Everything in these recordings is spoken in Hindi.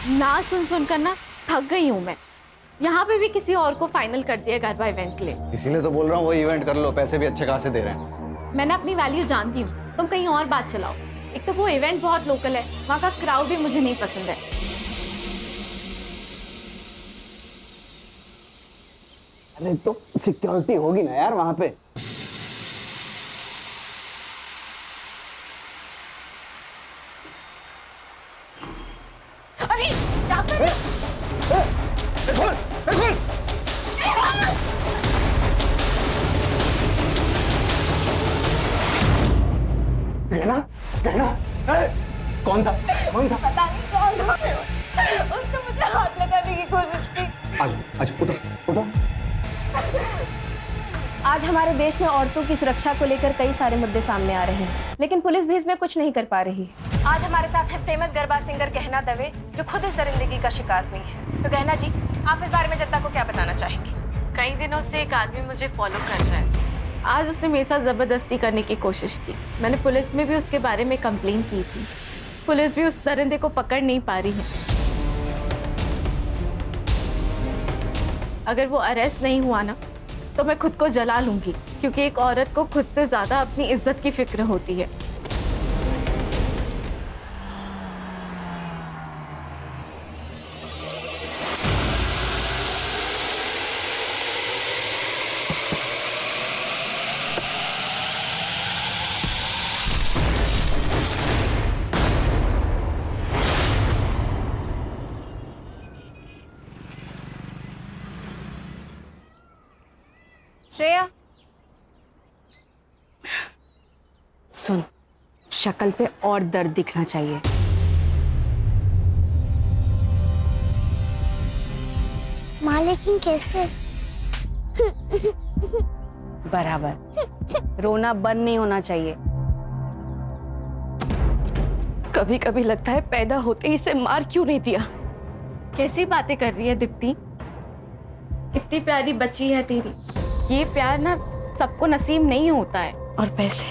ना सुन सुनकर ना थक गई हूँ मैं। यहाँ पे भी किसी और को फाइनल कर दिया गरबा इवेंट के लिए। इसीलिए तो बोल रहा हूँ वही इवेंट कर लो, पैसे भी अच्छे खासे दे रहे हैं। मैं ना अपनी वैल्यू जानती हूँ, तुम कहीं और बात चलाओ। एक तो वो इवेंट बहुत लोकल है, वहाँ का क्राउड भी मुझे नहीं पसंद है। अरे तो सिक्योरिटी होगी ना यार वहाँ पे। अरे क्या कर रहे हो? कहना कहना कौन था? कौन था? पता नहीं कौन था। उसने मुझे हाथ लगाने की कोशिश की। आज उठो उठो। आज हमारे देश में औरतों की सुरक्षा को लेकर कई सारे मुद्दे सामने आ रहे हैं, लेकिन पुलिस भी इसमें कुछ नहीं कर पा रही। आज हमारे साथ है फेमस गरबा सिंगर गहना दवे, जो खुद इस दरिंदगी का शिकार हुई है। तो गहना जी, आप इस बारे में जनता को क्या बताना चाहेंगी? कई दिनों से एक आदमी मुझे फॉलो कर रहा है। आज उसने मेरे साथ जबरदस्ती करने की कोशिश की। मैंने पुलिस में भी उसके बारे में कंप्लेन की थी। पुलिस भी उस दरिंदे को पकड़ नहीं पा रही है। अगर वो अरेस्ट नहीं हुआ ना, तो मैं खुद को जला लूंगी, क्योंकि एक औरत को खुद से ज्यादा अपनी इज्जत की फिक्र होती है। श्रेया, सुन, शक्ल पे और दर्द दिखना चाहिए। माँ लेकिन कैसे? बराबर, रोना बंद नहीं होना चाहिए। कभी कभी लगता है पैदा होते ही इसे मार क्यों नहीं दिया। कैसी बातें कर रही है दीप्ति? कितनी प्यारी बच्ची है तेरी। ये प्यार ना सबको नसीब नहीं होता है। और पैसे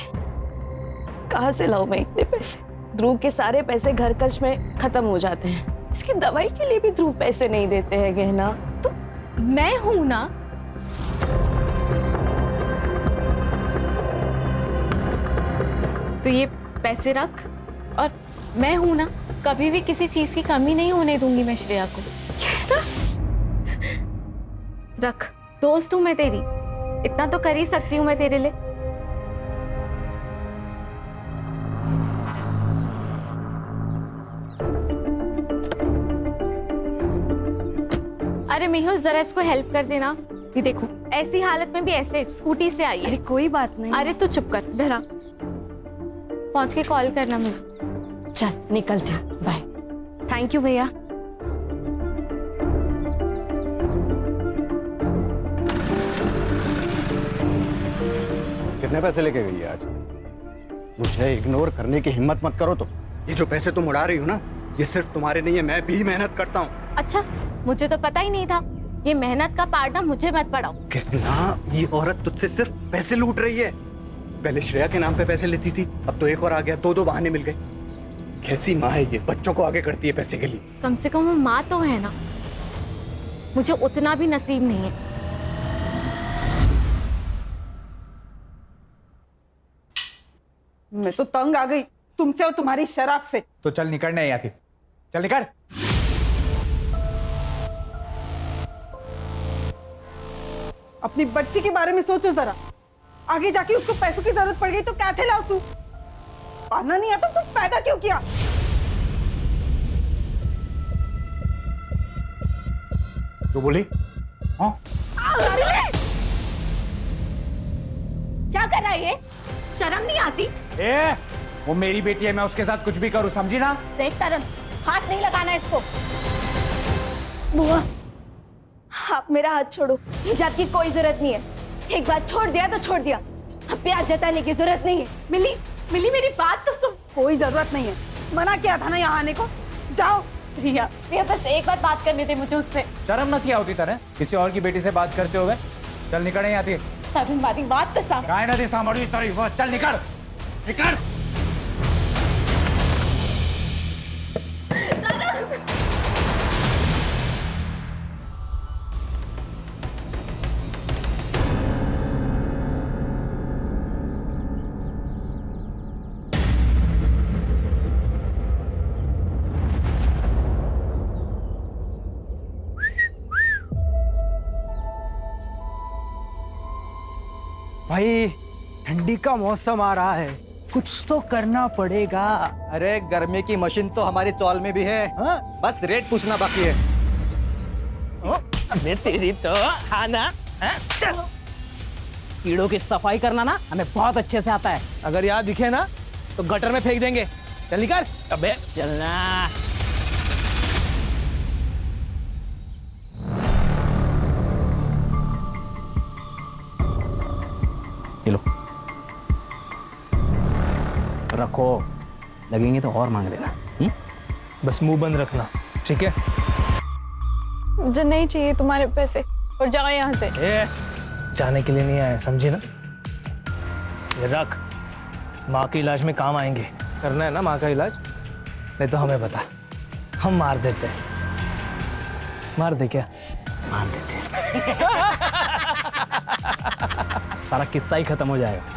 कहाँ से लाऊं मैं इतने पैसे? ध्रुव के सारे पैसे घर खर्च में खत्म हो जाते हैं। इसकी दवाई के लिए भी ध्रुव पैसे नहीं देते हैं गहना। तो मैं हूं ना। तो ये पैसे रख, और मैं हूं ना, कभी भी किसी चीज की कमी नहीं होने दूंगी मैं श्रेया को। रख, दोस्त हूं मैं तेरी, इतना तो कर ही सकती हूँ मैं तेरे लिए। अरे मेहुल, जरा इसको हेल्प कर देना। ये देखो, ऐसी हालत में भी ऐसे स्कूटी से आई है। अरे कोई बात नहीं। अरे तू चुप कर, धरा। पहुंच के कॉल करना मुझे। चल निकलती हूँ, बाय। थैंक यू भैया। कितने पैसे लेके गई है आज? मुझे इग्नोर करने की हिम्मत मत करो। तो ये जो पैसे तुम उड़ा रही हो ना, ये सिर्फ तुम्हारे नहीं है, मैं भी मेहनत करता हूँ। अच्छा, मुझे तो पता ही नहीं था। ये मेहनत का पार्ट ना मुझे मत पढ़ाओ। कहना, ये औरत तुझसे सिर्फ पैसे लूट रही है। पहले श्रेया के नाम पे पैसे लेती थी, अब तो एक और आ गया। दो बहाने मिल गए। कैसी माँ है ये, बच्चों को आगे करती है पैसे के लिए। कम से कम वो माँ तो है ना। मुझे उतना भी नसीब नहीं है। मैं तो तंग आ गई तुमसे और तुम्हारी शराब से। तो चल निकलने यहाँ थी, चल निकल। अपनी बच्ची के बारे में सोचो जरा। आगे जाके उसको पैसों की जरूरत पड़ गई तो क्या थे तू? पाना नहीं आता तो पैदा क्यों किया? जो बोली? हाँ? क्या कर रहा है ये? शर्म नहीं आती? ए, वो मेरी बेटी है, मैं उसके साथ कुछ भी करूं, समझी ना? देख तरन, हाथ नहीं लगाना इसको। बुआ, आप मेरा हाथ छोड़ो। हिजाब की कोई जरूरत नहीं है। एक बार छोड़ दिया तो छोड़ दिया। अब प्यार जताने की जरूरत नहीं है। मिली, मेरी बात तो सुन। कोई जरूरत नहीं है, मना किया था ना यहाँ आने को। जाओ। रिया, बस एक बार बात करने दे मुझे उससे। शर्म न थी होती तरह किसी और की बेटी से बात करते हुए? चल निकल यहाँ थी। हमारी बात तो साफ। काय नदी सामड़ी तारीफ, चल निकल निकल। भाई ठंडी का मौसम आ रहा है, कुछ तो करना पड़ेगा। अरे गर्मी की मशीन तो हमारी चौल में भी है। हाँ? बस रेट पूछना बाकी है। अबे तेरी तो खाना कीड़ों की सफाई करना ना हमें बहुत अच्छे से आता है। अगर यहाँ दिखे ना तो गटर में फेंक देंगे। चल निकल। अबे चलना। ये लो रखो, लगेंगे तो और मांग लेना। बस मुंह बंद रखना, ठीक है? मुझे नहीं चाहिए तुम्हारे पैसे, और जाओ यहाँ से। जाने के लिए नहीं आए, समझी ना? ये रख, माँ के इलाज में काम आएंगे। करना है ना माँ का इलाज? नहीं तो हमें बता, हम मार देते हैं। मार दे क्या? मार देते सारा किस्सा ही खत्म हो जाएगा।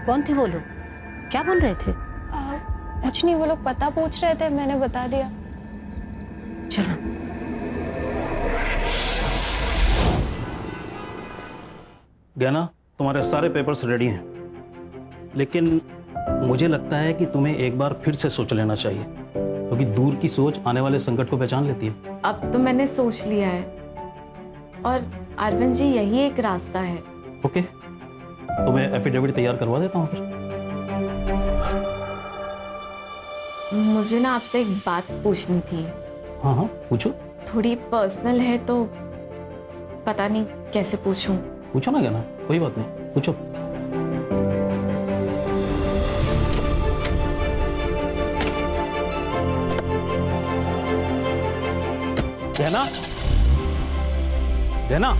कौन थे वो लोग? क्या बोल रहे थे? कुछ नहीं, वो लोग पता पूछ रहे थे, मैंने बता दिया। चलो। गहना, तुम्हारे सारे पेपर्स रेडी हैं, लेकिन मुझे लगता है कि तुम्हें एक बार फिर से सोच लेना चाहिए, क्योंकि दूर की सोच आने वाले संकट को पहचान लेती है। अब तो मैंने सोच लिया है, और अरविंद जी यही एक रास्ता है। ओके, तो मैं एफिडेविट तैयार करवा देता हूँ फिर। मुझे ना आपसे एक बात पूछनी थी। हाँ हाँ, पूछो। थोड़ी पर्सनल है तो पता नहीं कैसे पूछूं। पूछो ना गहना, कोई बात नहीं, पूछो। गहना, गहना,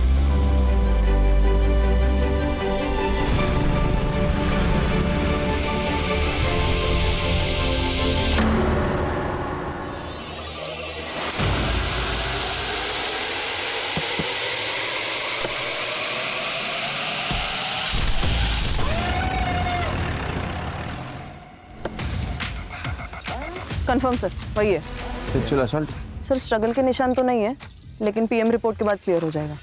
कंफर्म सर, वही है। सर स्ट्रगल के निशान तो नहीं है, लेकिन पीएम रिपोर्ट के बाद क्लियर हो जाएगा।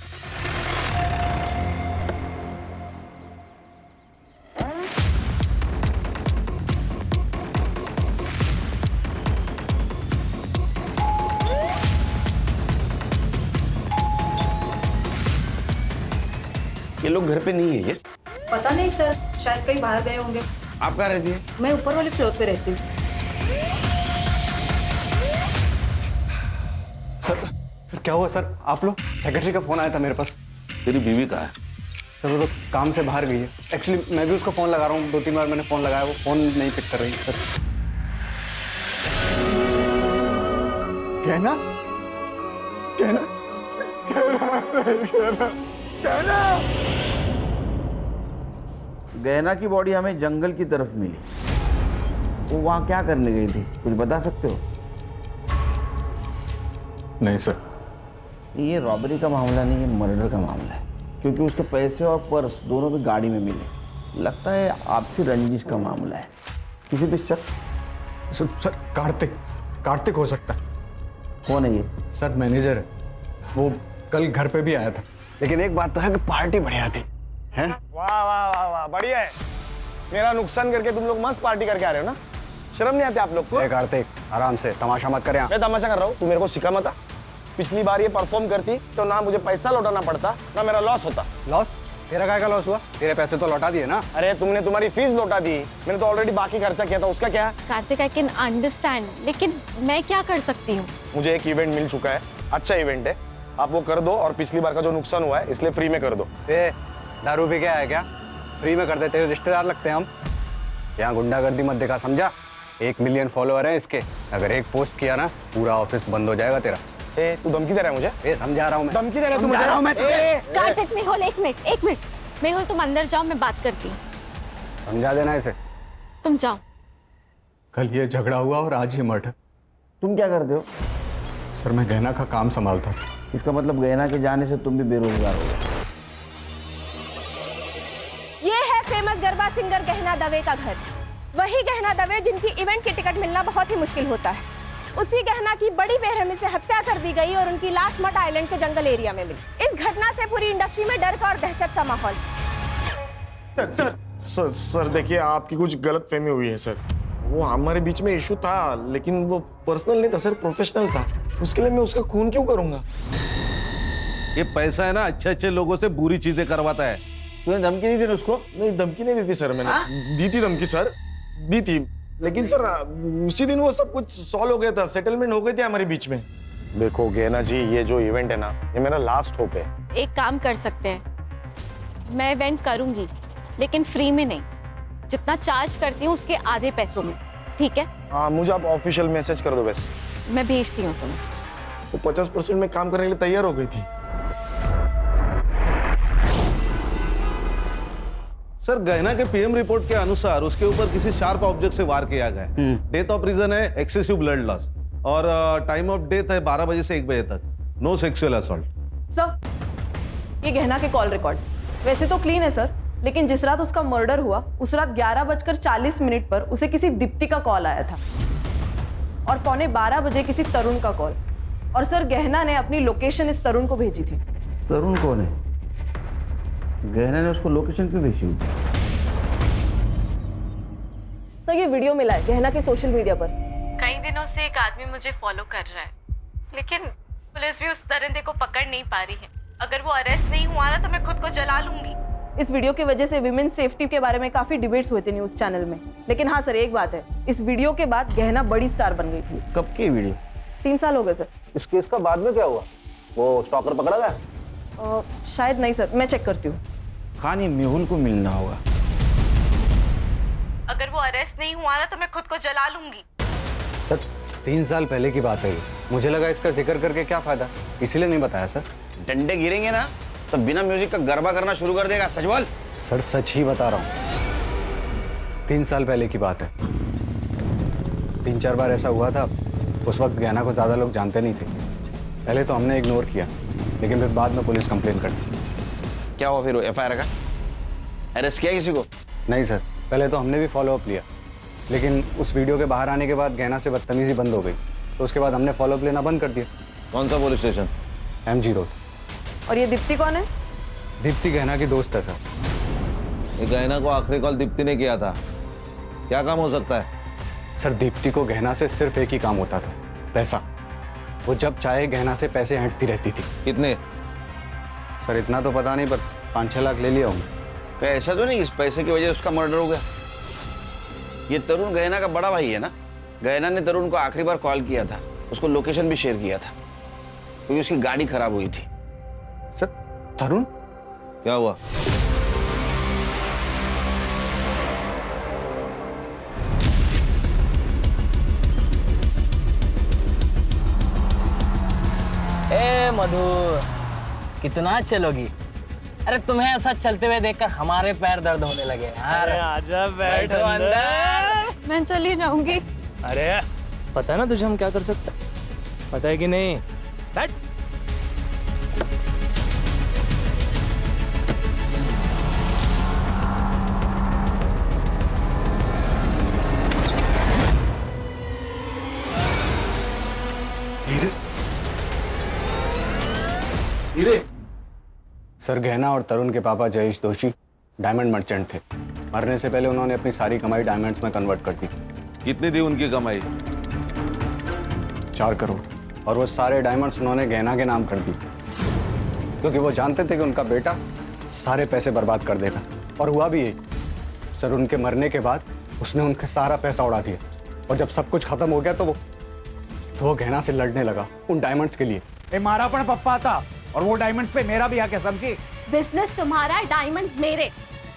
ये लोग घर पे नहीं है ये? पता नहीं सर, शायद कहीं बाहर गए होंगे। आप कहाँ रहती है? मैं ऊपर वाले फ्लोर पे रहती हूँ। सर क्या हुआ सर? आप लोग? सेक्रेटरी का फोन आया था मेरे पास। तेरी बीवी कहाँ है? सर वो तो काम से बाहर गई है। एक्चुअली मैं भी उसको फोन लगा रहा हूँ, 2-3 बार मैंने फोन लगाया, वो फोन नहीं पिक कर रही सर। कहना कहना गहना की बॉडी हमें जंगल की तरफ मिली, वो वहाँ क्या करने गई थी, कुछ बता सकते हो? नहीं सर, ये रॉबरी का मामला नहीं, ये मर्डर का मामला है, क्योंकि उसके पैसे और पर्स दोनों भी गाड़ी में मिले। लगता है आपसी रंजिश का मामला है। किसी पे शक? सर कार्तिक हो सकता है। कौन है ये? सर मैनेजर है, वो कल घर पे भी आया था। लेकिन एक बात तो है कि पार्टी बढ़िया थी, हैं? वाह वाह वाह वाह, बढ़िया है। मेरा नुकसान करके तुम लोग मस्त पार्टी करके आ रहे हो ना? शर्म नहीं आती आप लोग को? कार्तिक आराम से, तमाशा मत कर यहाँ। मैं तमाशा कर रहा हूँ, तू मेरे को सिखा मत। पिछली बार ये परफॉर्म करती तो ना मुझे पैसा लौटाना पड़ता, ना मेरा लॉस होता। लॉस? तेरा काय का लॉस हुआ? तेरे पैसे तो लौटा दिए ना। अरे तुमने तुम्हारी फीस लौटा दी, मैंने तो ऑलरेडी बाकी खर्चा किया था, उसका क्या? कार्तिक, आई कैन अंडरस्टैंड, लेकिन मैं क्या कर सकती हूँ? मुझे एक इवेंट मिल चुका है, अच्छा इवेंट है, आप वो कर दो, और पिछली बार का जो नुकसान हुआ है इसलिए फ्री में कर दो। दारू पी के आया क्या? फ्री में कर देते हो, रिश्तेदार लगते हैं हम। यहाँ गुंडागर्दी मत दिखा, समझा? 1 मिलियन फॉलोअर हैं इसके, अगर एक पोस्ट किया ना पूरा ऑफिस बंद हो जाएगा तेरा। तू धमकी दे रहा है मुझे? समझा रहा हूँ मैं। धमकी दे रहा है तू मुझे? कार्तिक, मेहुल, एक मिनट। मेहुल तुम अंदर जाओ, मैं बात करती हूँ। समझा देना इसे। तुम जाओ। कल ये झगड़ा हुआ और आज ये मर्डर। तुम क्या करते हो? सर मैं गहना का काम संभालता था। इसका मतलब गहना के जाने से तुम भी बेरोजगार हो गए। ये है फेमस गरबा सिंगर गहना दवे का घर। वही गहना दवे जिनकी इवेंट की टिकट मिलना बहुत ही मुश्किल होता है। उसी गहना की बड़ी बेरहमी से हत्या कर दी गई और उनकी लाश मट आइलैंड के जंगल एरिया में मिली। इस घटना से पूरी इंडस्ट्री में डर का और दहशत का माहौल। सर देखिए, आपकी कुछ गलत फहमी हुई है सर। वो हमारे बीच में इशू था, लेकिन वो पर्सनल नहीं था सर, प्रोफेशनल था। उसके लिए मैं उसका खून क्यों करूंगा? ये पैसा है ना, अच्छे अच्छे लोगों से बुरी चीजें करवाता है। तूने धमकी दी थी ना उसको? नहीं, धमकी नहीं दी थी सर मैंने। दी थी धमकी सर, दी थी, लेकिन सर उसी दिन वो सब कुछ सॉल्व हो गया था, सेटलमेंट हो गई थी हमारे बीच में। देखो गहना जी, ये जो इवेंट है ना, ये मेरा लास्ट होप है। एक काम कर सकते हैं, मैं इवेंट करूंगी लेकिन फ्री में नहीं, जितना चार्ज करती हूँ उसके आधे पैसों में, ठीक है? हाँ, मुझे आप ऑफिशियल मैसेज कर दो। वैसे मैं भेजती हूँ तुम्हें। वो 50% में काम करने के लिए तैयार हो गई थी। सर, गहना के पीएम रिपोर्ट के अनुसार उसके ऊपर किसी शार्प ऑब्जेक्ट से वार किया गया है। डेथ ऑफ रीजन है एक्सेसिव ब्लड लॉस और टाइम ऑफ डेथ है 12 बजे से 1 बजे तक। No sexual assault. सर, ये गहना के कॉल रिकॉर्ड्स वैसे तो क्लीन है सर, लेकिन जिस रात उसका मर्डर हुआ उस रात 11:40 पर उसे किसी दीप्ति का कॉल आया था और 11:15 बजे किसी तरुण का कॉल। और सर, गहना ने अपनी लोकेशन इस तरुण को भेजी थी। तरुण कौन है? गहना ने उसको लोकेशन क्यों भेजी? सर, ये वीडियो मिला है गहना के सोशल मीडिया पर। कई दिनों से एक आदमी मुझे फॉलो कर रहा है, लेकिन पुलिस भी उस दरिंदे को पकड़ नहीं पा रही है। अगर वो अरेस्ट नहीं हुआ ना तो मैं खुद को जला लूंगी। इस वीडियो की वजह से विमेन सेफ्टी के बारे में काफी डिबेट्स हुए थे न्यूज चैनल में, लेकिन हाँ सर, एक बात है, इस वीडियो के बाद गहना बड़ी स्टार बन गई थी। कब की वीडियो? 3 साल हो गए सर। इस केस का बाद में क्या हुआ? वो स्टॉकर पकड़ा गया? शायद नहीं सर, मैं चेक करती हूँ। खान, ये मेहुल को मिलना होगा। अगर वो अरेस्ट नहीं हुआ ना तो मैं खुद को जला लूंगी। सर 3 साल पहले की बात है ये। मुझे लगा इसका जिक्र करके क्या फायदा, इसीलिए नहीं बताया सर। डंडे गिरेंगे ना तो बिना म्यूजिक का गरबा करना शुरू कर देगा। सच बोल। सर सच ही बता रहा हूँ, 3 साल पहले की बात है। 3-4 बार ऐसा हुआ था। उस वक्त गहना को ज़्यादा लोग जानते नहीं थे। पहले तो हमने इग्नोर किया, लेकिन फिर बाद में पुलिस कंप्लेन कर दी। क्या हुआ फिर? FIR का अरेस्ट किया किसी को? नहीं सर, पहले तो हमने भी फॉलोअप लिया, लेकिन उस वीडियो के बाहर आने के बाद गहना से बदतमीजी बंद हो गई, तो उसके बाद हमने फॉलोअप लेना बंद कर दिया। कौन सा पुलिस स्टेशन? MG road. और ये दीप्ति कौन है? दीप्ति गहना की दोस्त है सर। ये गहना को आखिरी कॉल दीप्ति ने किया था। क्या काम हो सकता है? सर, दीप्ति को गहना से सिर्फ एक ही काम होता था, पैसा। वो जब चाहे गहना से पैसे ऐंठती रहती थी। कितने? सर इतना तो पता नहीं, पर 5-6 लाख ले लिया हूँ। क्या ऐसा तो नहीं इस पैसे की वजह से उसका मर्डर हो गया? ये तरुण गहना का बड़ा भाई है ना? गहना ने तरुण को आखिरी बार कॉल किया था, उसको लोकेशन भी शेयर किया था, क्योंकि उसकी गाड़ी खराब हुई थी। सर तरुण? क्या हुआ? ए मधु, कितना चलोगी? अरे तुम्हें ऐसा चलते हुए देखकर हमारे पैर दर्द होने लगे यार। आजा बैठो अंदर। मैं चली जाऊंगी। अरे पता है ना तुझे हम क्या कर सकते हैं? पता है कि नहीं? बैठ। सर, गहना और तरुण के पापा जयेश दोषी डायमंड मर्चेंट थे। मरने से पहले उन्होंने अपनी सारी कमाई डायमंड्स में कन्वर्ट कर दी। कितनी थी उनकी कमाई? 4 करोड़। और वो सारे डायमंड्स उन्होंने गहना के नाम कर दी, क्योंकि वो जानते थे कि उनका बेटा सारे पैसे बर्बाद कर देगा। और हुआ भी यही। सर, उनके मरने के बाद उसने उनका सारा पैसा उड़ा दिया, और जब सब कुछ खत्म हो गया तो वो गहना से लड़ने लगा उन डायमंड्स के लिए। मारा पण पप्पा था, और वो डायमंड्स पे मेरा भी हक है, समझी? बिजनेस तुम्हारा, डायमंड्स मेरे,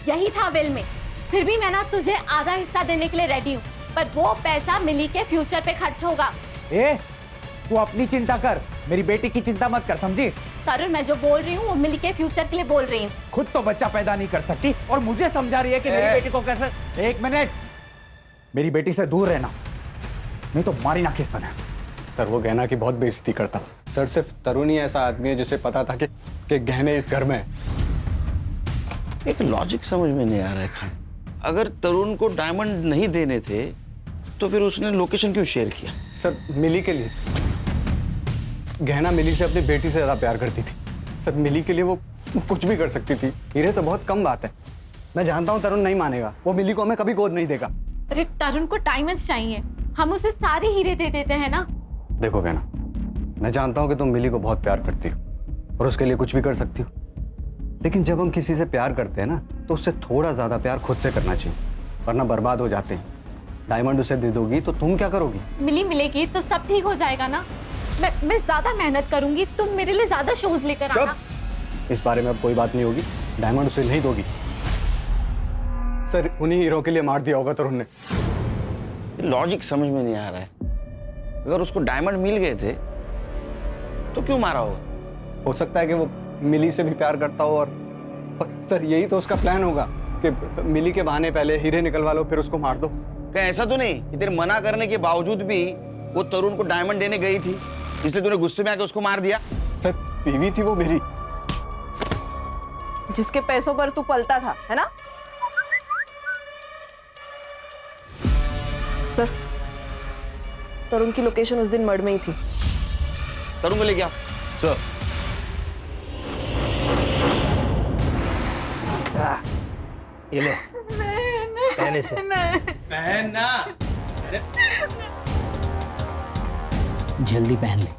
यही था विल में। फिर भी मैं ना तुझे आधा हिस्सा देने के लिए रेडी हूँ, पर वो पैसा मिली के फ्यूचर पे खर्च होगा। तू अपनी चिंता कर, मेरी बेटी की चिंता मत कर, समझी? तरुण, मैं जो बोल रही हूँ वो मिली के फ्यूचर के लिए बोल रही हूँ। खुद तो बच्चा पैदा नहीं कर सकती और मुझे समझा रही है कि मेरी बेटी को कैसे। 1 मिनट, मेरी बेटी से दूर रहना, नहीं तो मारी ना किस तरह। सर, वो गहना की बहुत बेइज्जती करता। सर, सिर्फ तरुण ही ऐसा आदमी है जिसे पता था कि गहने इस घर में है। एक लॉजिक समझ में नहीं आ रहा है खान। अगर तरुण को डायमंड नहीं देने थे तो फिर उसने लोकेशन क्यों शेयर किया? सर मिली के लिए। गहना मिली से अपनी बेटी से ज्यादा प्यार करती थी सर। मिली के लिए वो कुछ भी कर सकती थी। हीरे तो बहुत कम बात है। मैं जानता हूँ तरुण नहीं मानेगा, वो मिली को हमें कभी गोद नहीं देगा। अरे तरुण को डायमंड्स चाहिए, हम उसे सारे हीरे दे देते हैं ना। देखो गहना, मैं जानता हूँ कि तुम मिली को बहुत प्यार करती हो और उसके लिए कुछ भी कर सकती हो, लेकिन जब हम किसी से प्यार करते हैं ना तो उससे थोड़ा ज्यादा प्यार खुद से करना चाहिए, वरना बर्बाद हो जाते हैं। डायमंड उसे दे दोगी तो तुम क्या करोगी? मिली मिलेगी तो सब ठीक हो जाएगा ना। मैं ज्यादा मेहनत करूंगी, तुम मेरे लिए ज्यादा शोज लेकर आना। इस बारे में अब कोई बात नहीं होगी। डायमंड उसे नहीं दोगी। सर उन्हीं हीरो के लिए मार दिया होगा तरुण ने। लॉजिक समझ में नहीं आ रहा है। अगर उसको डायमंड मिल गए थे तो क्यों मारा होगा? हो सकता है कि वो मिली से भी प्यार करता हो और सर यही तो उसका प्लान होगा कि मिली के बहाने पहले हीरे निकलवा लो फिर उसको मार दो। कहीं ऐसा तो नहीं कि तेरे मना करने के बावजूद भी वो तरुण को डायमंड देने गई थी, इसलिए तूने गुस्से में आके उसको मार दिया? सर बीवी थी वो मेरी। जिसके पैसों पर तू पलता था, है ना? सर, तरुण की लोकेशन उस दिन मड में ही थी। तरुण को लेके आओ। सर ये ले पहले से पहनना। जल्दी पहन ले,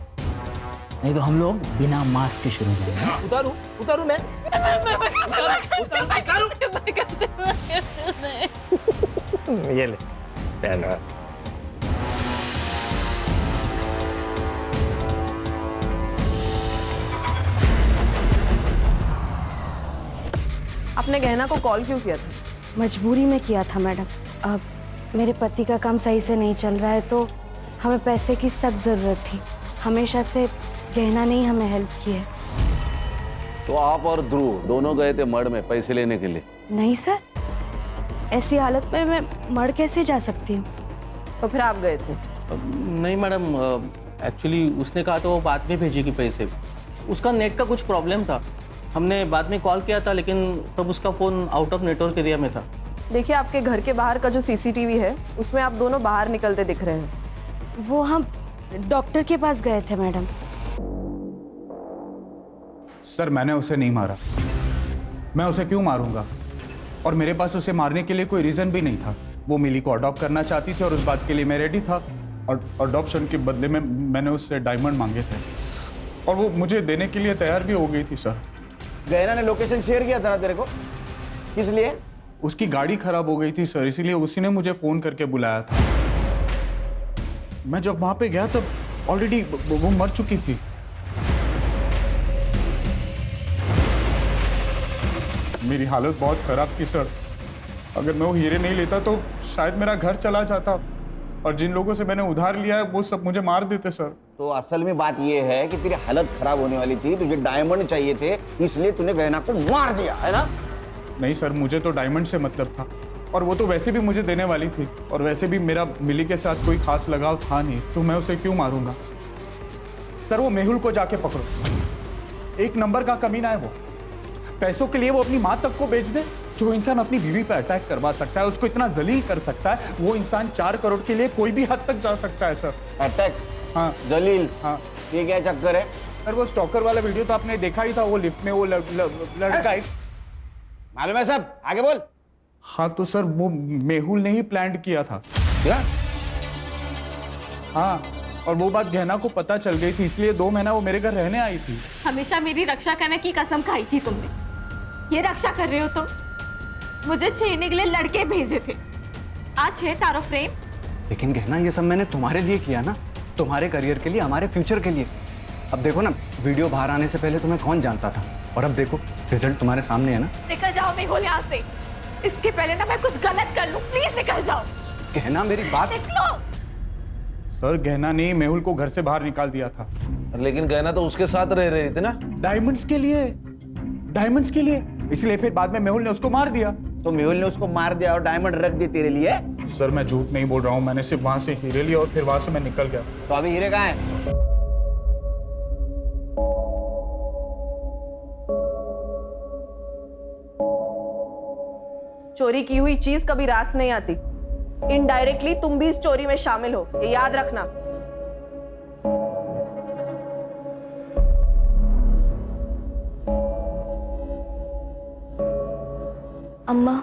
नहीं तो हम लोग बिना मास्क के शुरू जाएंगे। उतारू मैं। ये ले पहना। आपने गहना को कॉल क्यों किया था? मजबूरी में किया था मैडम। अब मेरे पति का काम सही से नहीं चल रहा है तो हमें पैसे की सख्त ज़रूरत थी। हमेशा से गहना ने ही हमें हेल्प की है। तो आप और ध्रुव दोनों गए थे मड़ में पैसे लेने के लिए? नहीं सर, ऐसी हालत में मैं मर कैसे जा सकती हूँ? तो फिर आप गए थे? नहीं मैडम, एक्चुअली उसने कहा तो वो बाद में भेजेगी पैसे। उसका नेट का कुछ प्रॉब्लम था, हमने बाद में कॉल किया था लेकिन तब उसका phone out of network area में था। देखिए, आपके घर के बाहर का जो सीसीटीवी है उसमें आप दोनों बाहर निकलते दिख रहे हैं। वो हम डॉक्टर के पास गए थे मैडम। सर मैंने उसे नहीं मारा। मैं उसे क्यों मारूंगा? और मेरे पास उसे मारने के लिए कोई रीज़न भी नहीं था। वो मिली को अडॉप्ट करना चाहती थी और उस बात के लिए मैं रेडी था। और अडॉप्शन के बदले में मैंने उससे डायमंड मांगे थे और वो मुझे देने के लिए तैयार भी हो गई थी सर। गहना ने लोकेशन शेयर किया था ना तेरे को, किस लिए? उसकी गाड़ी खराब हो गई थी सर, इसीलिए उसी ने मुझे फ़ोन करके बुलाया था। मैं जब वहाँ पे गया तब ऑलरेडी वो मर चुकी थी। मेरी हालत बहुत खराब थी सर। अगर मैं वो हीरे नहीं लेता तो शायद मेरा घर चला जाता और जिन लोगों से मैंने उधार लिया है वो सब मुझे मार देते सर। तो असल में बात ये है कि तेरी हालत खराब होने वाली थी, तुझे डायमंड चाहिए थे, इसलिए तूने गहना को मार दिया, है ना? नहीं सर, मुझे तो डायमंड से मतलब था और वो तो वैसे भी मुझे देने वाली थी और वैसे भी मेरा मिली के साथ कोई खास लगाव था नहीं, तो मैं उसे क्यों मारूंगा? सर वो मेहुल को जाके पकड़ो, एक नंबर का कमीना है वो। पैसों के लिए वो अपनी माँ तक को बेच दे। जो इंसान अपनी बीवी पर अटैक करवा सकता है, उसको इतना जलील कर सकता है, वो इंसान 4 करोड़ के लिए कोई भी हद तक जा सकता है सर। अटैक? हाँ जलील? हाँ। ये क्या चक्कर है? सर वो स्टॉकर वाला वीडियो तो आपने देखा ही था, वो लिफ्ट में वो लड़का एक मालूम है सब, आगे बोल। हाँ तो सर वो मेहुल ने ही प्लान किया था। क्या? हाँ, और वो बात गहना को पता चल गई थी, इसलिए 2 महीना वो मेरे घर रहने आई थी। हमेशा मेरी रक्षा करने की कसम खाई थी तुमने, ये रक्षा कर रहे हो तुम? मुझे छेड़ने के लिए लड़के भेजे थे, आज है तारो प्रेम। लेकिन गहना ये सब मैंने तुम्हारे लिए किया ना, तुम्हारे करियर के लिए, हमारे फ्यूचर के लिए। अब देखो ना, वीडियो बाहर आने से पहले तुम्हें कौन जानता था, और अब देखो रिजल्ट तुम्हारे सामने है ना। निकल जाओ मेहुल यहाँ से, इसके पहले ना मैं कुछ गलत कर लूं, प्लीज निकल जाओ। गहना मेरी बात। निकलो। सर गहना ने मेहुल को घर से बाहर निकाल दिया था। लेकिन गहना तो उसके साथ रह रही थी ना। डायमंड्स के लिए, डायमंड्स के लिए, इसलिए फिर बाद में मेहुल ने उसको मार दिया। तो मेहुल ने उसको मार दिया और डायमंड रख दिए तेरे लिए? सर मैं झूठ नहीं बोल रहा हूँ, मैंने सिर्फ वहां से हीरे लिया और फिर वहां से मैं निकल गया। तो अभी हीरे कहाँ हैं? चोरी की हुई चीज कभी रास नहीं आती। इनडायरेक्टली तुम भी इस चोरी में शामिल हो, ये याद रखना। अम्मा,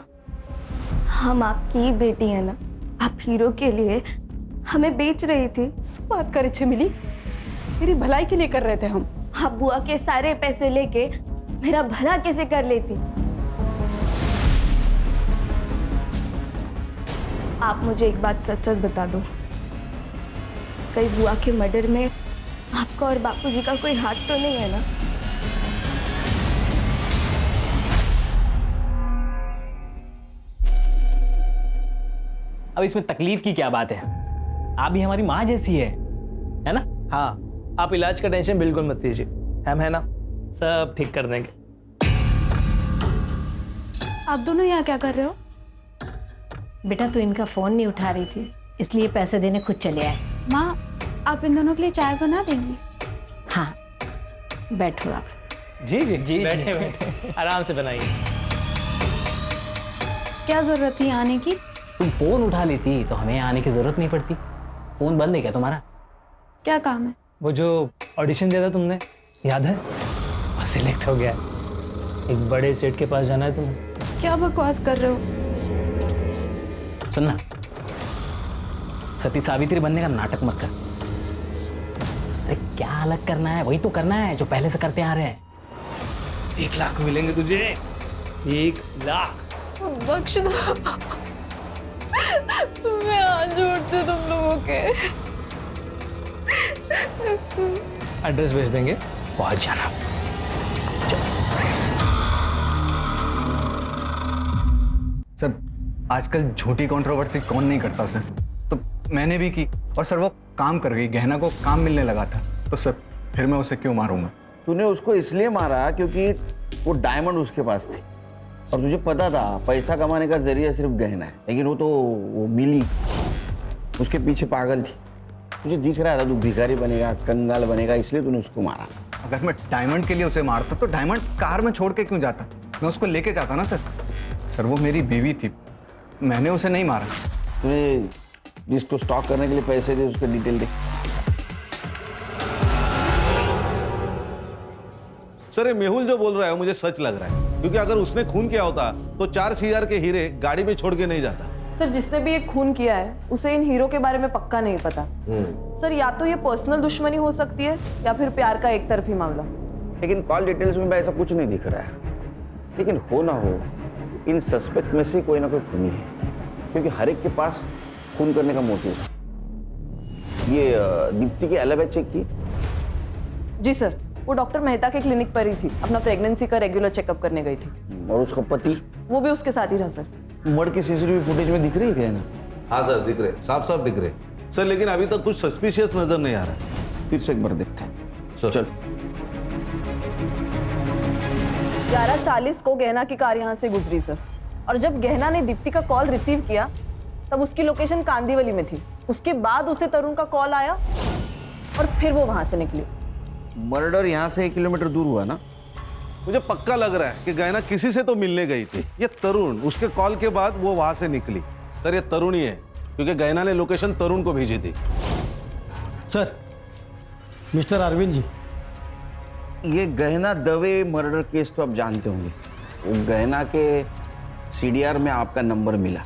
हम आपकी ही बेटी है ना, आप हीरो के लिए हमें बेच रही थी। बात करे छे मिली, मेरी भलाई के लिए कर रहे थे हम। आप बुआ के सारे पैसे लेके मेरा भला कैसे कर लेती? आप मुझे एक बात सच सच बता दो, कहीं बुआ के मर्डर में आपका और बापूजी का कोई हाथ तो नहीं है ना? अब इसमें तकलीफ की क्या बात है? आप भी हमारी माँ जैसी है ना? हाँ, आप इलाज का टेंशन बिल्कुल मत लीजिए, हम है ना, सब ठीक कर देंगे। आप दोनों यहाँ क्या कर रहे हो? बेटा तू इनका फोन नहीं उठा रही थी, इसलिए पैसे देने खुद चले आए। माँ, आप इन दोनों के लिए चाय बना देंगी? हाँ, बैठो आप। जी जी जी, बैठे बैठे आराम से बनाइए। क्या जरूरत थी आने की? तुम फोन उठा लेती तो हमें आने की जरूरत नहीं पड़ती। फोन बंद है क्या तुम्हारा? क्या काम है? वो जो ऑडिशन दिया था तुमने, याद है? वो सिलेक्ट हो गया है। एक बड़े सेट के पास जाना है तुम्हें। क्या बकवास कर रहे हो? सुनना, सती सावित्री बनने का नाटक मत कर। अरे क्या अलग करना है, वही तो करना है जो पहले से करते आ रहे हैं। 1 लाख मिलेंगे तुझे, 1 लाख। बख्श दो, मैं हाथ जोड़ती हूँ तुम लोगों के। एड्रेस भेज देंगे, पहुंच जाना। सर, आजकल झूठी कंट्रोवर्सी कौन नहीं करता सर? तो मैंने भी की और सर वो काम कर गई, गहना को काम मिलने लगा था, तो सर फिर मैं उसे क्यों मारूंगा? तूने उसको इसलिए मारा क्योंकि वो डायमंड उसके पास थी और तुझे पता था पैसा कमाने का जरिया सिर्फ गहना है, लेकिन वो मिली उसके पीछे पागल थी। तुझे दिख रहा था तू भिखारी बनेगा, कंगाल बनेगा, इसलिए तूने उसको मारा। अगर मैं डायमंड के लिए उसे मारता तो डायमंड कार में छोड़ के क्यों जाता? मैं उसको लेके जाता ना सर। सर वो मेरी बीवी थी, मैंने उसे नहीं मारा। तूने जिसको स्टॉक करने के लिए पैसे दे उसके डिटेल दे। सर ये मेहुल जो बोल रहा है मुझे सच लग रहा है, क्योंकि अगर उसने खून किया होता तो 4,000 के हीरे गाड़ी में छोड़ के नहीं जाता। सर जिसने भी ये खून किया है उसे इन हीरो के बारे में पक्का नहीं पता। सर या तो ये पर्सनल दुश्मनी हो सकती है या फिर प्यार का एक तरफी मामला। लेकिन कॉल डिटेल्स में ऐसा कुछ नहीं दिख रहा है, लेकिन हो ना हो इन सस्पेक्ट में से कोई ना कोई खूनी है, क्योंकि हर एक के पास खून करने का मोटिव है। ये दीप्ति की एलिबी चेक की? जी सर, वो डॉक्टर मेहता के क्लिनिक पर ही थी, अपना प्रेगनेंसी का रेगुलर चेकअप करने गई थी। और उसका पति? वो भी उसके साथ ही था सर। मर्डर की सीसीटीवी फुटेज में दिख रही है क्या ना? हाँ सर दिख रहे, साफ साफ दिख रहे सर, लेकिन अभी तक कुछ सस्पिशियस नजर नहीं आ रहा है। फिर से एक बार देखते हैं। सर चल। 11:40 को गहना की कार यहाँ से गुजरी सर, और जब गहना ने दीप्ति का कॉल रिसीव किया तब उसकी लोकेशन कांदीवली में थी। उसके बाद उसे तरुण का कॉल आया और फिर वो वहां से निकली। मर्डर यहाँ से 1 किलोमीटर दूर हुआ ना? मुझे पक्का लग रहा है कि गहना किसी से तो मिलने गई थी। ये तरुण, उसके कॉल के बाद वो वहां से निकली। सर ये तरुण ही है, क्योंकि गहना ने लोकेशन तरुण को भेजी थी। सर, मिस्टर अरविंद जी, ये गहना दवे मर्डर केस तो आप जानते होंगे। वो गहना के सीडीआर में आपका नंबर मिला।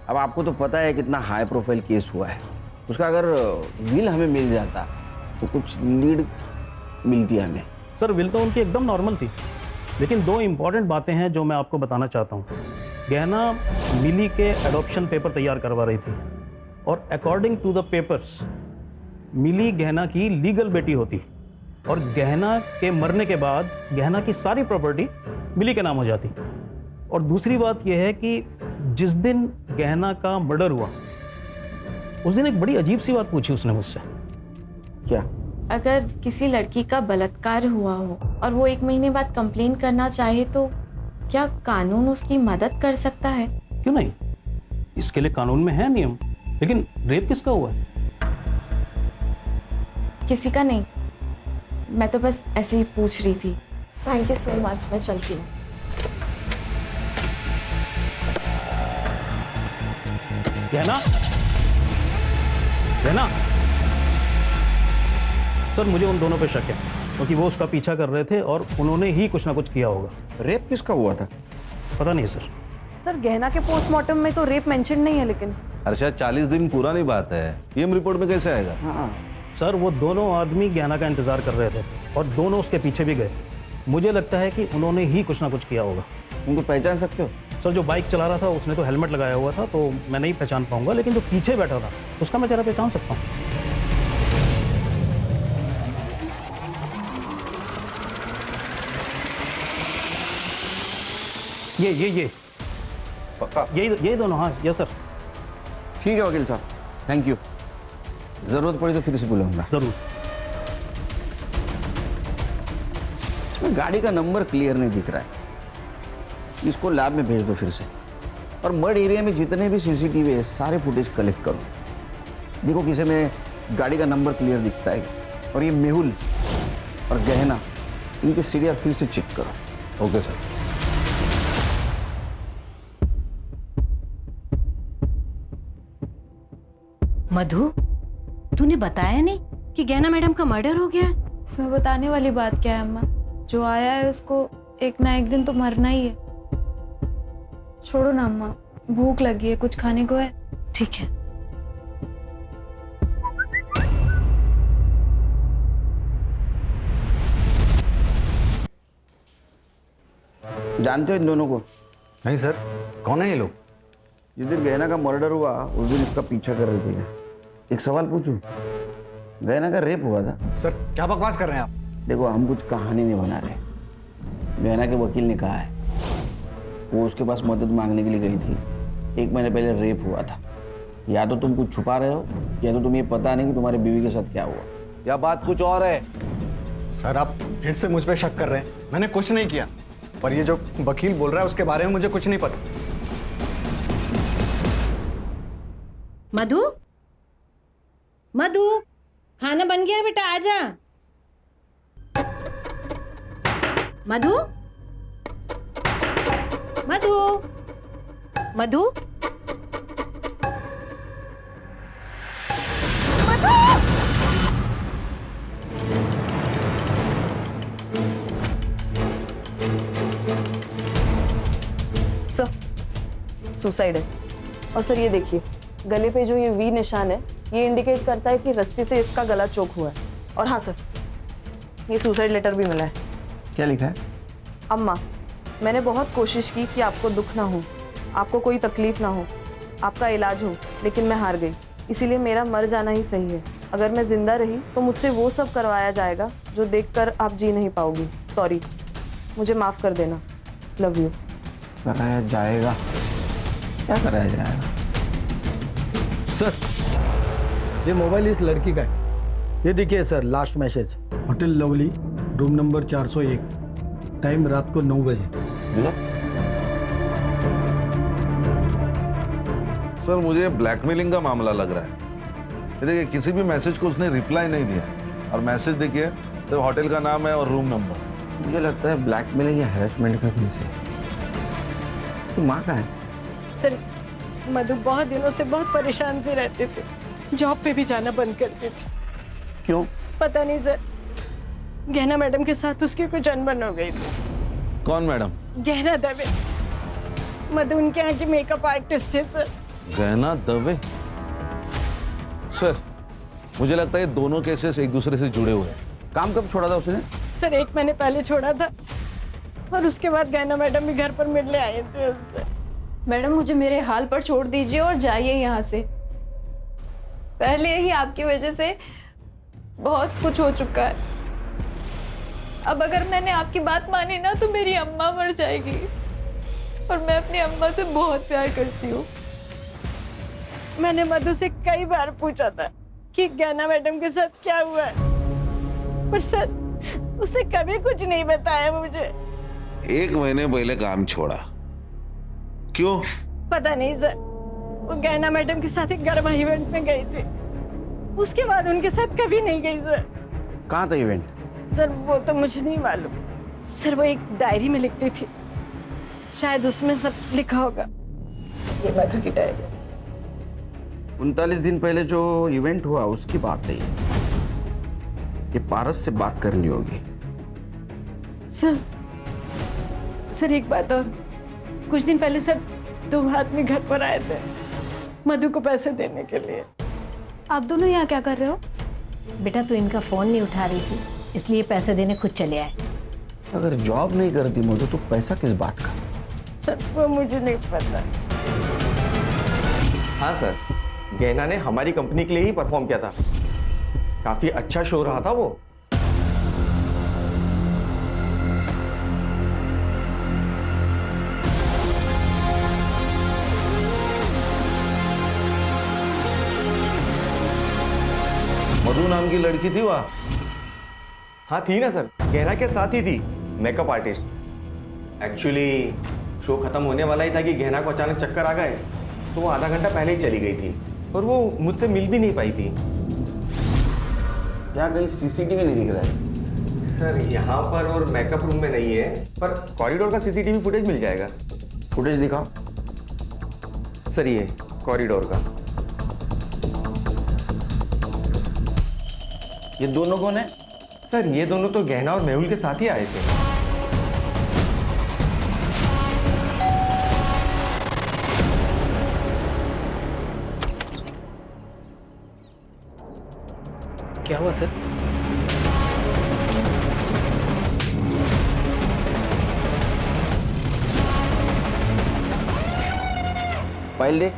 अब आपको तो पता है कितना हाई प्रोफाइल केस हुआ है। उसका अगर विल हमें मिल जाता तो कुछ लीड मिलती है हमें। सर विल तो उनकी एकदम नॉर्मल थी, लेकिन 2 इंपॉर्टेंट बातें हैं जो मैं आपको बताना चाहता हूँ। गहना मिली के एडॉप्शन पेपर तैयार करवा रही थी और अकॉर्डिंग टू द पेपर्स मिली गहना की लीगल बेटी होती और गहना के मरने के बाद गहना की सारी प्रॉपर्टी मिली के नाम हो जाती। और दूसरी बात यह है कि जिस दिन गहना का मर्डर हुआ उस दिन एक बड़ी अजीब सी बात पूछी उसने मुझसे। क्या? अगर किसी लड़की का बलात्कार हुआ हो और वो 1 महीने बाद कंप्लेन करना चाहे तो क्या कानून उसकी मदद कर सकता है? क्यों नहीं, इसके लिए कानून में है नियम। लेकिन रेप किसका हुआ है? किसी का नहीं, मैं तो बस ऐसे ही पूछ रही थी। थैंक यू सो मच, मैं चलती हूँ। गहना, गहना। सर मुझे उन दोनों पे शक है क्योंकि वो उसका पीछा कर रहे थे और उन्होंने ही कुछ ना कुछ किया होगा। रेप किसका हुआ था? पता नहीं सर। सर गहना के पोस्टमार्टम में तो रेप मेंशन नहीं है, लेकिन हर्षा 40 दिन पुरानी बात है, पीएम रिपोर्ट में कैसे आएगा? हाँ सर वो दोनों आदमी गहना का इंतजार कर रहे थे और दोनों उसके पीछे भी गए। मुझे लगता है कि उन्होंने ही कुछ ना कुछ किया होगा। उनको पहचान सकते हो? सर जो बाइक चला रहा था उसने तो हेलमेट लगाया हुआ था, तो मैं नहीं पहचान पाऊंगा, लेकिन जो पीछे बैठा था उसका मैं जरा पहचान सकता हूँ। ये पक्का? ये दोनों, हाँ यस सर। ठीक है वकील साहब, थैंक यू। जरूरत पड़ी तो फिर से बुलाऊंगा। जरूर। इसमें गाड़ी का नंबर क्लियर नहीं दिख रहा है, इसको लैब में भेज दो फिर से। और मड एरिया में जितने भी सीसीटीवी है सारे फुटेज कलेक्ट करो, देखो किसी में गाड़ी का नंबर क्लियर दिखता है। और ये मेहुल और गहना, इनके सीरियल फिर से चेक करो। Okay sir. मधु, तूने बताया नहीं कि गहना मैडम का मर्डर हो गया है? इसमें बताने वाली बात क्या है अम्मा? जो आया है उसको एक ना एक दिन तो मरना ही है। छोड़ो ना अम्मा, भूख लगी है, कुछ खाने को है? ठीक है। जानते हो इन दोनों को? नहीं सर, कौन है ये लोग? जिस दिन गहना का मर्डर हुआ उस दिन इसका पीछा कर रहे थे। एक सवाल पूछूं, गहना का रेप हुआ था? सर क्या बकवास कर रहे हैं आप? देखो हम कुछ कहानी नहीं बना रहे, गहना के वकील ने कहा है वो उसके पास मदद मांगने के लिए गई थी। 1 महीने पहले रेप हुआ था। या तो तुम कुछ छुपा रहे हो या तो तुम्हें पता नहीं कि तुम्हारी बीवी के साथ क्या हुआ। या बात कुछ और है? सर आप फिर से मुझ पे शक कर रहे हैं, मैंने कुछ नहीं किया। पर ये जो वकील बोल रहा है उसके बारे में मुझे कुछ नहीं पता। मधु, मधु, खाना बन गया बेटा, आजा। मधु, मधु, मधु, सर सुसाइड है। और सर ये देखिए, गले पे जो ये वी निशान है ये इंडिकेट करता है कि रस्सी से इसका गला चोक हुआ है। और हाँ सर, ये सुसाइड लेटर भी मिला है। क्या लिखा है? अम्मा, मैंने बहुत कोशिश की कि आपको दुख ना हो, आपको कोई तकलीफ ना हो, आपका इलाज हो, लेकिन मैं हार गई। इसीलिए मेरा मर जाना ही सही है। अगर मैं जिंदा रही तो मुझसे वो सब करवाया जाएगा जो देखकर आप जी नहीं पाओगी। सॉरी, मुझे माफ़ कर देना। Love you. कराया जाएगा? क्या कराया जाएगा? सर ये मोबाइल इस लड़की का है। ये देखिए sir, last message, hotel lovely, room number 401, time रात को 9 बजे। सर मुझे ब्लैकमेलिंग का मामला लग रहा है। ये देखिए किसी भी मैसेज को उसने रिप्लाई नहीं दिया और मैसेज देखिए तो होटल का नाम है और रूम नंबर। मुझे लगता है ब्लैकमेलिंग या हैरेसमेंट का केस है। उसकी माँ का है? सर मधु बहुत दिनों से बहुत परेशान से रहते थे, जॉब पे भी जाना बंद करते थे। क्यों? पता नहीं सर, गहना मैडम के साथ उसकी कुछ अनबन हो गई थी। कौन मैडम? गहना दवे, मधु उनके यहाँ की मेकअप आर्टिस्ट थे सर। गहना दवे? सर मुझे लगता है ये दोनों केसेस एक दूसरे से जुड़े हुए हैं। काम कब छोड़ा था उसने? सर 1 महीने पहले छोड़ा था और उसके बाद गहना मैडम भी घर पर मिलने आए थे उससे। मैडम मुझे मेरे हाल पर छोड़ दीजिए और जाइए यहाँ से। पहले ही आपकी वजह से बहुत कुछ हो चुका है। अब अगर मैंने आपकी बात मानी ना तो मेरी अम्मा मर जाएगी और मैं अपनी अम्मा से बहुत प्यार करती हूँ। मैंने मधु से कई बार पूछा था कि गहना मैडम के साथ क्या हुआ है, पर सर उसने कभी कुछ नहीं बताया मुझे। 1 महीने पहले काम छोड़ा, क्यों? पता नहीं सर, वो गहना मैडम के साथ एक गरबा इवेंट में गई थी, उसके बाद उनके साथ कभी नहीं गई सर। कहाँ था इवेंट? सर वो तो मुझे नहीं मालूम सर, वो एक डायरी में लिखती थी, शायद उसमें सब लिखा होगा। ये मधु की डायरी। 39 दिन पहले जो इवेंट हुआ उसकी बात है ये पारस से बात करनी होगी। सर एक बात और, कुछ दिन पहले सर 2 आदमी घर पर आए थे मधु को पैसे देने के लिए। आप दोनों यहाँ क्या कर रहे हो? बेटा तू इनका फोन नहीं उठा रही थी, इसलिए पैसे देने खुद चले आए। अगर जॉब नहीं करती मधु तो पैसा किस बात का? सर वो मुझे नहीं पता। हाँ सर, गहना ने हमारी कंपनी के लिए ही परफॉर्म किया था। काफी अच्छा शो रहा था वो। मधु नाम की लड़की थी वहाँ? हाँ थी ना सर, गहना के साथ ही थी, मेकअप आर्टिस्ट। एक्चुअली शो खत्म होने वाला ही था कि गहना को अचानक चक्कर आ गए, तो वो आधा घंटा पहले ही चली गई थी और वो मुझसे मिल भी नहीं पाई थी। क्या कहीं सीसीटीवी नहीं दिख रहा है? सर यहाँ पर और मेकअप रूम में नहीं है, पर कॉरिडोर का सीसीटीवी फुटेज मिल जाएगा। फुटेज दिखाओ। सर ये कॉरिडोर का। ये दोनों कौन है? सर ये दोनों तो गहना और मेहुल के साथ ही आए थे। क्या हुआ सर? फाइल दे। ये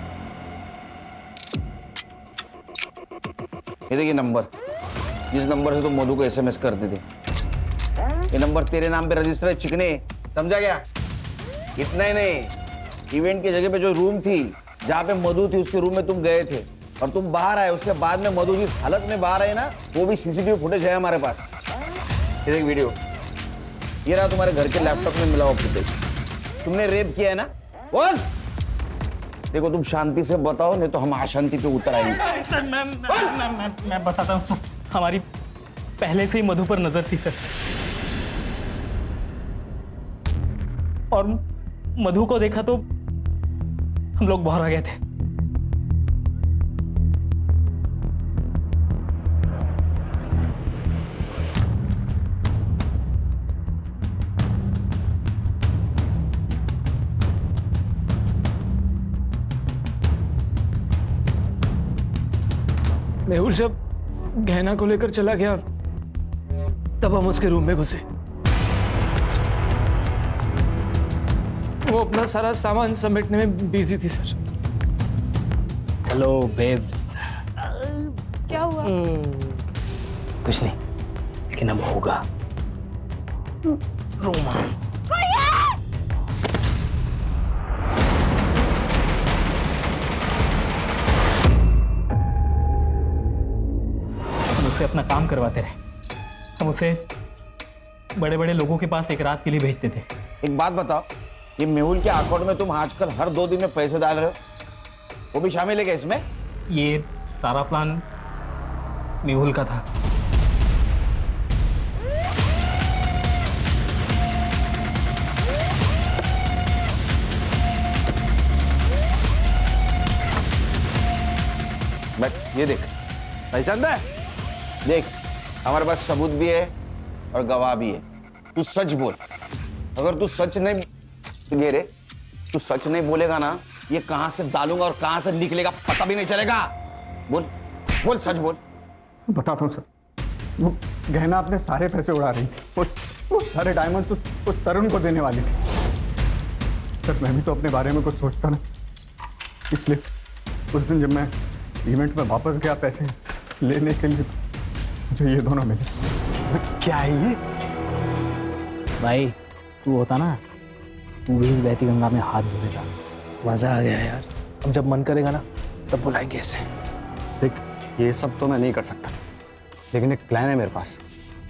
देखिए नंबर, जिस नंबर से तुम मधु को एसएमएस करते थे, ये नंबर तेरे नाम पे रजिस्टर है चिकने, समझा गया? इतना ही नहीं, इवेंट की जगह पे जो रूम थी जहाँ पे मधु थी उसके रूम में तुम गए थे और तुम बाहर आए, उसके बाद में मधु जिस हालत में बाहर आई ना, वो भी सीसीटीवी फुटेज है हमारे पास। ये देख वीडियो, ये रहा तुम्हारे घर के लैपटॉप में मिला हुआ फुटेज। तुमने रेप किया है ना? बोल। देखो तुम शांति से बताओ, नहीं तो हम अशांति पे उतर आएंगे। सर मैं बताता हूँ सर, हमारी पहले से ही मधु पर नजर थी सर, और मधु को देखा तो हम लोग बाहर आ गए थे। मेहुल जब गहना को लेकर चला गया तब हम उसके रूम में घुसे। वो अपना सारा सामान समेटने में बिजी थी सर। Hello babes. क्या हुआ? कुछ नहीं, लेकिन अब होगा रोमांस। उसे अपना काम करवाते रहे, हम उसे बड़े बड़े लोगों के पास एक रात के लिए भेजते थे। एक बात बताओ, ये मेहुल के अकाउंट में तुम आजकल हर 2 दिन में पैसे डाल रहे हो, वो भी शामिल है क्या इसमें? ये सारा प्लान मेहुल का था। बट ये देख, पहचान है? देख, हमारे पास सबूत भी है और गवाह भी है। तू सच बोल। अगर तू सच नहीं गेरे, तू सच नहीं बोलेगा ना, ये कहां से डालूंगा और कहां से निकलेगा पता भी नहीं चलेगा। बोल बोल, सच बोल। बताता हूँ सर, वो गहना अपने सारे पैसे उड़ा रही थी, वो सारे डायमंड्स उस तरुण को देने वाली थी। सर मैं भी तो अपने बारे में कुछ सोचता ना, इसलिए उस दिन जब मैं इवेंट में वापस गया पैसे लेने के लिए, जो ये दोनों मिले। क्या है ये? भाई तू होता ना, तू भी इस बहती गंगा में हाथ धो देता। मजा आ गया यार। अब जब मन करेगा ना तब बुलाएंगे इसे। देख, ये सब तो मैं नहीं कर सकता, लेकिन एक प्लान है मेरे पास।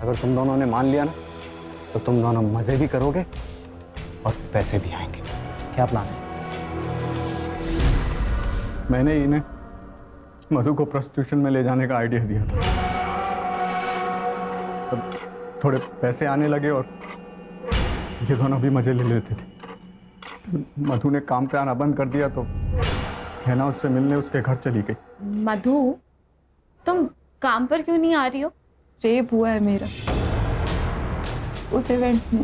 अगर तुम दोनों ने मान लिया ना, तो तुम दोनों मजे भी करोगे और पैसे भी आएंगे। क्या प्लान है? मैंने इन्हें मधु को प्रोस्टिट्यूशन में ले जाने का आइडिया दिया था। तब थोड़े पैसे आने लगे और ये दोनों भी मजे ले लेते थे। मधु ने काम पे आना बंद कर दिया तो गहना उससे मिलने उसके घर चली गई। मधु, तुम काम पर क्यों नहीं आ रही हो? रेप हुआ है मेरा उस इवेंट में।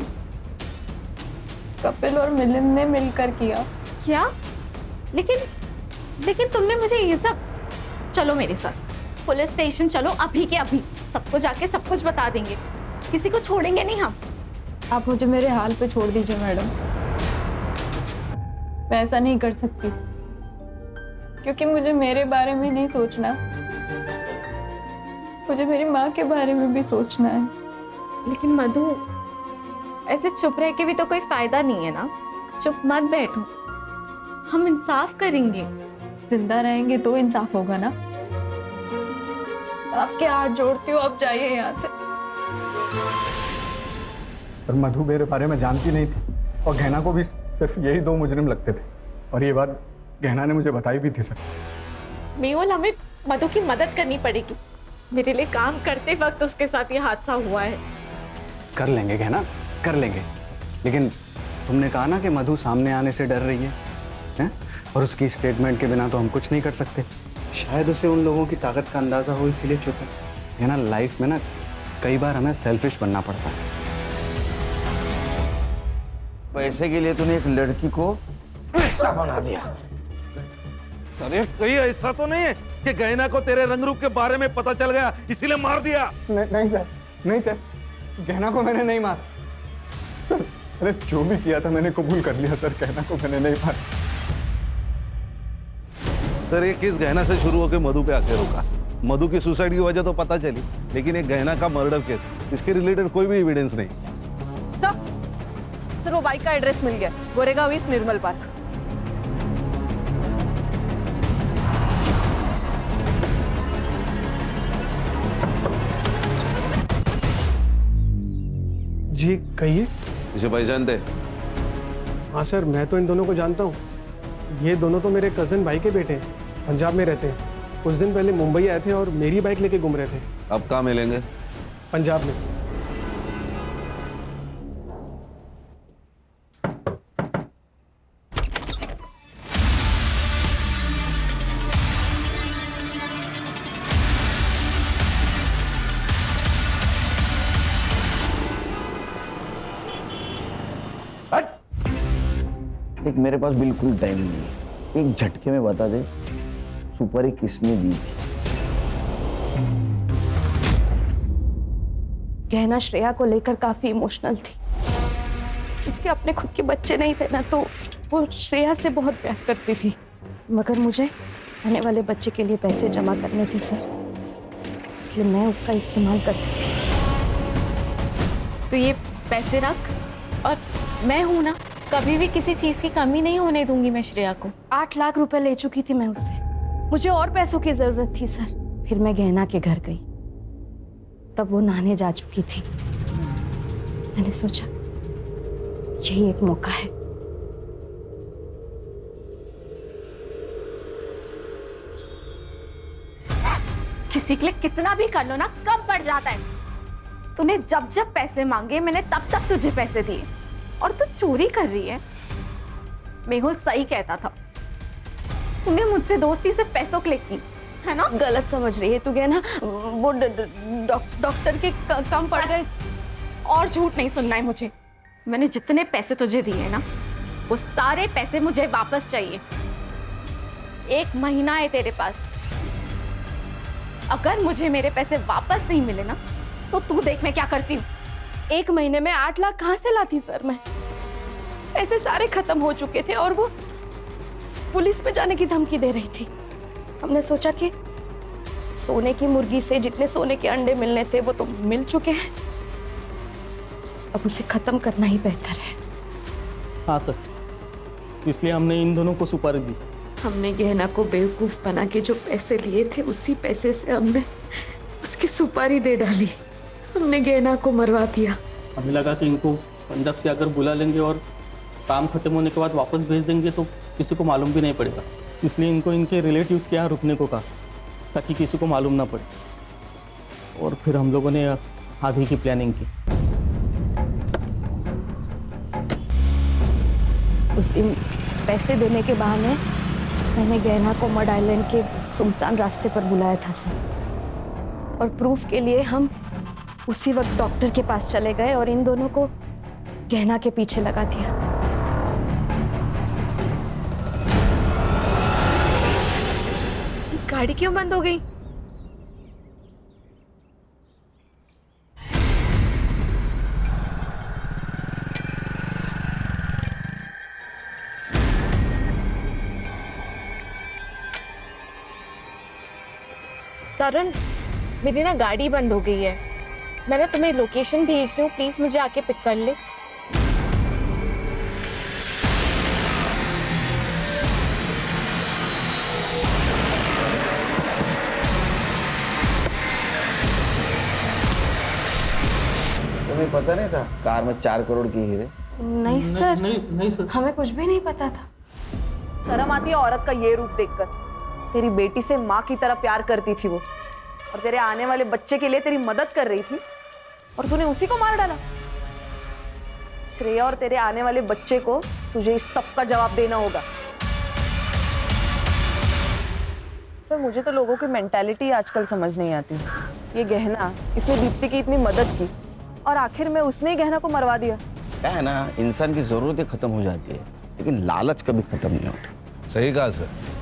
कपिल और मिलिंद ने मिलकर किया। क्या? लेकिन तुमने मुझे ये सब... चलो मेरे साथ पुलिस स्टेशन चलो, अभी के अभी सबको जाके सब कुछ बता देंगे, किसी को छोड़ेंगे नहीं हम। आप मुझे मेरे हाल पे छोड़ दीजिए मैडम, मैं ऐसा नहीं कर सकती क्योंकि मुझे मेरे बारे में नहीं सोचना, मुझे मेरी माँ के बारे में भी सोचना है। लेकिन मधु, ऐसे चुप रह के भी तो कोई फायदा नहीं है ना, चुप मत बैठो, हम इंसाफ करेंगे। जिंदा रहेंगे तो इंसाफ होगा ना। आपके हाथ जोड़ती हूँ, आप जाइए यहाँ से। सर मधु मेरे बारे में जानती नहीं थी और गहना को भी सिर्फ यही 2 मुजरिम लगते थे और ये बात गहना ने मुझे बताई भी थी सर। मेहुल, हमें मधु की मदद करनी पड़ेगी, मेरे लिए काम करते वक्त उसके साथ ये हादसा हुआ है। कर लेंगे गहना, कर लेंगे, लेकिन तुमने कहा ना कि मधु सामने आने से डर रही है? और उसकी स्टेटमेंट के बिना तो हम कुछ नहीं कर सकते। शायद उसे उन लोगों की ताकत का अंदाजा हो, इसीलिए चुप है ना। लाइफ में ना कई बार हमें सेल्फिश बनना पड़ता है। पैसे के लिए तूने एक लड़की को पैसा बना दिया। अरे कहीं ऐसा तो नहीं है कि गहना को तेरे रंग रूप के बारे में पता चल गया इसीलिए मार दिया? नहीं सर, नहीं सर, गहना को मैंने नहीं मारा सर। अरे जो भी किया था मैंने कबूल कर लिया सर, गहना को मैंने नहीं मारा। सर ये केस गहना से शुरू होकर मधु पे आके रुका। मधु की सुसाइड की वजह तो पता चली, लेकिन एक गहना का मर्डर केस, इसके रिलेटेड कोई भी एविडेंस नहीं। सर वो बाइक का एड्रेस मिल गया, गोरेगांव ईस्ट निर्मल पार्क। जी कहिए। इसे पहचानते? हाँ सर, मैं तो इन दोनों को जानता हूँ। ये दोनों तो मेरे कजन भाई के बेटे हैं, पंजाब में रहते हैं। कुछ दिन पहले मुंबई आए थे और मेरी बाइक लेके घूम रहे थे। अब कहाँ मिलेंगे? पंजाब में। एक मेरे पास बिल्कुल टाइम नहीं है, एक झटके में बता दे सुपारी किसने दी थी? गहना श्रेया को लेकर काफी इमोशनल थी, उसके अपने खुद के बच्चे नहीं थे ना, तो वो श्रेया से बहुत प्यार करती थी, मगर मुझे आने वाले बच्चे के लिए पैसे जमा करने थे सर, इसलिए मैं उसका इस्तेमाल करती थी। तो ये पैसे रख, और मैं हूं ना, कभी भी किसी चीज की कमी नहीं होने दूंगी मैं श्रेया को। 8 लाख रुपए ले चुकी थी मैं उससे, मुझे और पैसों की जरूरत थी सर। फिर मैं गहना के घर गई, तब वो नहाने जा चुकी थी। मैंने सोचा यही एक मौका है। किसी के लिए कितना भी कर लो ना, कम पड़ जाता है। तूने जब जब पैसे मांगे मैंने तब तक तुझे पैसे दिए, और तू चोरी कर रही है। मेहुल सही कहता था, तूने मुझसे दोस्ती से पैसों के लिए की है ना। गलत समझ रही है तू गहना, वो डॉक्टर के कम पड़ गए। और झूठ नहीं सुनना है मुझे। मैंने जितने पैसे तुझे दिए ना, वो सारे पैसे मुझे वापस चाहिए। 1 महीना है तेरे पास, अगर मुझे मेरे पैसे वापस नहीं मिले ना, तो तू देख मैं क्या करती हूँ। 1 महीने में 8 लाख कहाँ से लाती सर मैं? पैसे सारे खत्म हो चुके थे और वो पुलिस में जाने की धमकी दे रही थी। हमने सोचा कि सोने की मुर्गी से जितने सोने के अंडे मिलने थे वो तो मिल चुके हैं, अब उसे खत्म करना ही बेहतर है। हाँ सर, इसलिए हमने इन दोनों को सुपारी दी। हमने गहना को बेवकूफ बना के जो पैसे लिए थे, उसी पैसे से हमने उसकी सुपारी दे डाली। हमने गहना को मरवा दिया। हमें लगा कि इनको पंजाब से अगर बुला लेंगे और काम खत्म होने के बाद वापस भेज देंगे तो किसी को मालूम भी नहीं पड़ेगा, इसलिए इनको इनके रिलेटिव्स के यहाँ रुकने को कहा ताकि किसी को मालूम ना पड़े। और फिर हम लोगों ने आगे की प्लानिंग की। उस दिन पैसे देने के बहाने मैंने गहना को मड आइलैंड के सुनसान रास्ते पर बुलाया था सर, और प्रूफ के लिए हम उसी वक्त डॉक्टर के पास चले गए और इन दोनों को गहना के पीछे लगा दिया। गाड़ी क्यों बंद हो गई? तरुण, मेरी ना गाड़ी बंद हो गई है। मैंने तुम्हें लोकेशन भेज रही हूँ, प्लीज मुझे आके पिक कर ले। तुम्हें पता नहीं था कार में 4 करोड़ की हीरे? नहीं सर, नहीं सर, हमें कुछ भी नहीं पता था। शर्म आती है औरत का ये रूप देखकर। तेरी बेटी से माँ की तरह प्यार करती थी वो, और तेरे आने वाले बच्चे के लिए तेरी मदद कर रही थी, और तूने उसी को मार डाला। श्रेया और तेरे आने वाले बच्चे को तुझे इस सब का जवाब देना होगा। सर, मुझे तो लोगों की मेंटालिटी आजकल समझ नहीं आती। ये गहना, इसने दीप्ति की इतनी मदद की और आखिर में उसने ही गहना को मरवा दिया। क्या है ना, इंसान की जरूरतें खत्म हो जाती है लेकिन लालच कभी खत्म नहीं होता। सही कहा सर।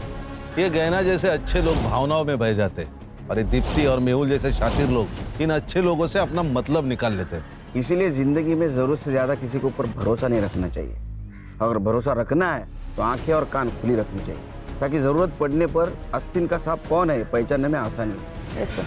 ये गहना जैसे अच्छे लोग भावनाओं में बह जाते हैं और ये दीप्ति और मेहुल जैसे शातिर लोग इन अच्छे लोगों से अपना मतलब निकाल लेते हैं। इसीलिए जिंदगी में जरूरत से ज्यादा किसी के ऊपर भरोसा नहीं रखना चाहिए। अगर भरोसा रखना है तो आंखें और कान खुली रखनी चाहिए, ताकि जरूरत पड़ने पर आस्तीन का सांप कौन है पहचानने में आसानी हो। ऐसा